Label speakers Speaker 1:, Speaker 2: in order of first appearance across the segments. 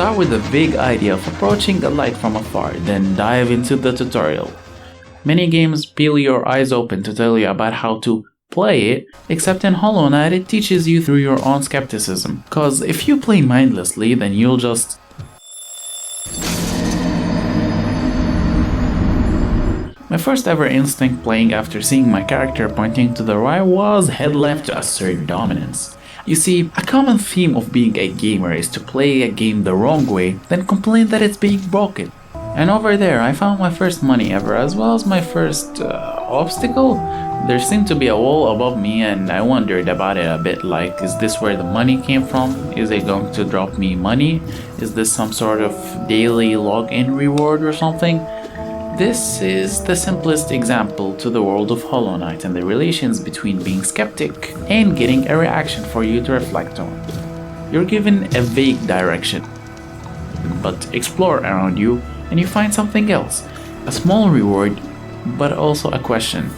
Speaker 1: Start with the big idea of approaching a light from afar, then dive into the tutorial. Many games peel your eyes open to tell you about how to play it, except in Hollow Knight it teaches you through your own skepticism. Cause if you play mindlessly, then you'll just... My first ever instinct playing after seeing my character pointing to the right was head left to assert dominance. You see, a common theme of being a gamer is to play a game the wrong way, then complain that it's being broken. And over there I found my first money ever, as well as my first obstacle. There seemed to be a wall above me and I wondered about it a bit, like, is this where the money came from? Is it going to drop me money? Is this some sort of daily login reward or something? This is the simplest example to the world of Hollow Knight and the relations between being skeptic and getting a reaction for you to reflect on. You're given a vague direction, but explore around you and you find something else. A small reward, but also a question.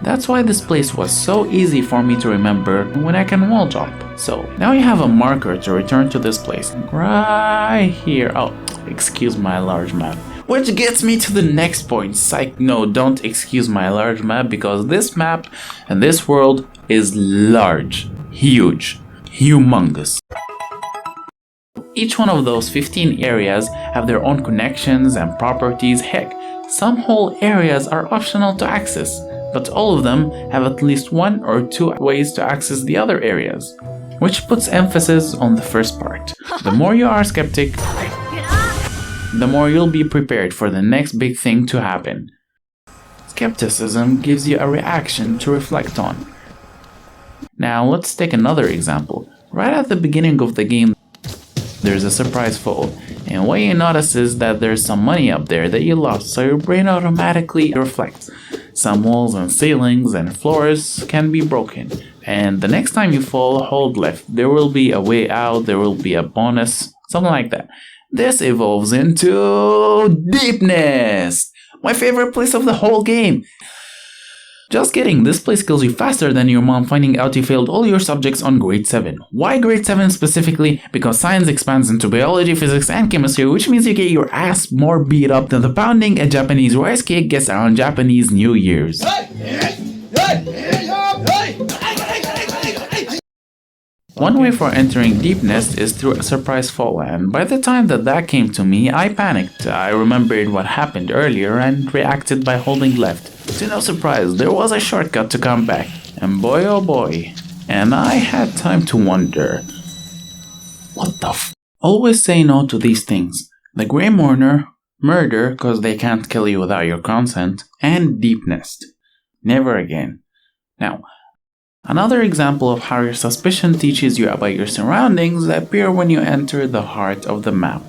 Speaker 1: That's why this place was so easy for me to remember when I can wall jump. So now you have a marker to return to this place. Right here. Oh, excuse my large map. Which gets me to the next point. Psych, no, don't excuse my large map, because this map and this world is large, huge, humongous. Each one of those 15 areas have their own connections and properties. Heck, some whole areas are optional to access, but all of them have at least one or two ways to access the other areas, which puts emphasis on the first part. The more you are skeptic, the more you'll be prepared for the next big thing to happen. Skepticism gives you a reaction to reflect on. Now let's take another example. Right at the beginning of the game, there's a surprise fall, and what you notice is that there's some money up there that you lost, so your brain automatically reflects. Some walls and ceilings and floors can be broken, and the next time you fall, hold left. There will be a way out, there will be a bonus, something like that. This evolves into deepness, my favorite place of the whole game. Just kidding, this place kills you faster than your mom finding out you failed all your subjects on grade 7. Why grade 7 specifically? Because science expands into biology, physics, and chemistry, which means you get your ass more beat up than the pounding a Japanese rice cake gets around Japanese New Year's. One way for entering deepness is through a surprise fall, and by the time that came to me, I panicked. I remembered what happened earlier and reacted by holding left. To no surprise, there was a shortcut to come back, and boy oh boy. And I had time to wonder, what the f? Always say no to these things. The Grey Mourner, murder cause they can't kill you without your consent, and deepness. Never again. Now, another example of how your suspicion teaches you about your surroundings appear when you enter the heart of the map.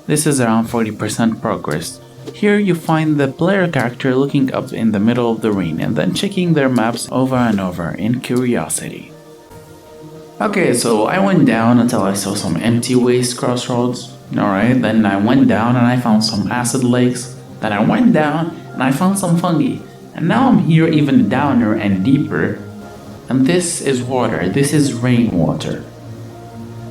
Speaker 1: This is around 40% progress. Here you find the player character looking up in the middle of the rain and then checking their maps over and over in curiosity. Okay, so I went down until I saw some empty waste crossroads. Alright, then I went down and I found some acid lakes. Then I went down and I found some fungi. And now I'm here even downer and deeper. And this is water. This is rainwater.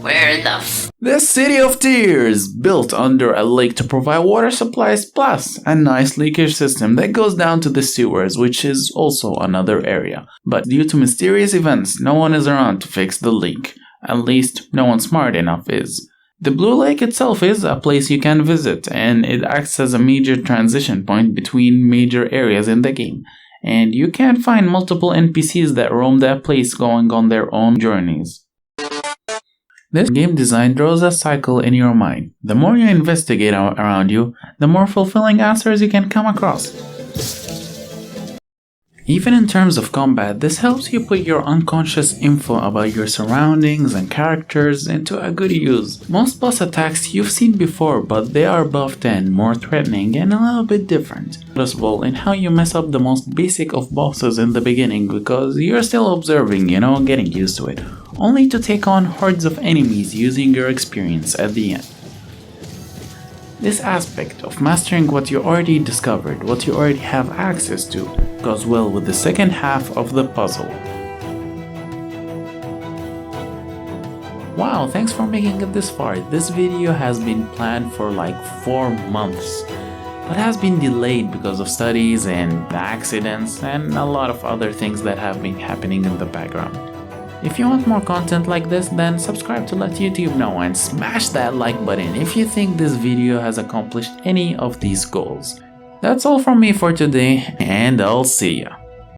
Speaker 2: Where the f?
Speaker 1: The City of Tears, built under a lake to provide water supplies, plus a nice leakage system that goes down to the sewers, which is also another area. But due to mysterious events, no one is around to fix the leak. At least, no one smart enough is. The Blue Lake itself is a place you can visit, and it acts as a major transition point between major areas in the game. And you can find multiple NPCs that roam that place going on their own journeys. This game design draws a cycle in your mind. The more you investigate around you, the more fulfilling answers you can come across. Even in terms of combat, this helps you put your unconscious info about your surroundings and characters into a good use. Most boss attacks you've seen before, but they are buffed and more threatening and a little bit different. Noticeable in how you mess up the most basic of bosses in the beginning because you're still observing, getting used to it, only to take on hordes of enemies using your experience at the end. This aspect of mastering what you already discovered, what you already have access to, goes well with the second half of the puzzle. Wow, thanks for making it this far. This video has been planned for like 4 months, but has been delayed because of studies and accidents and a lot of other things that have been happening in the background. If you want more content like this, then subscribe to let YouTube know and smash that like button if you think this video has accomplished any of these goals. That's all from me for today, and I'll see ya.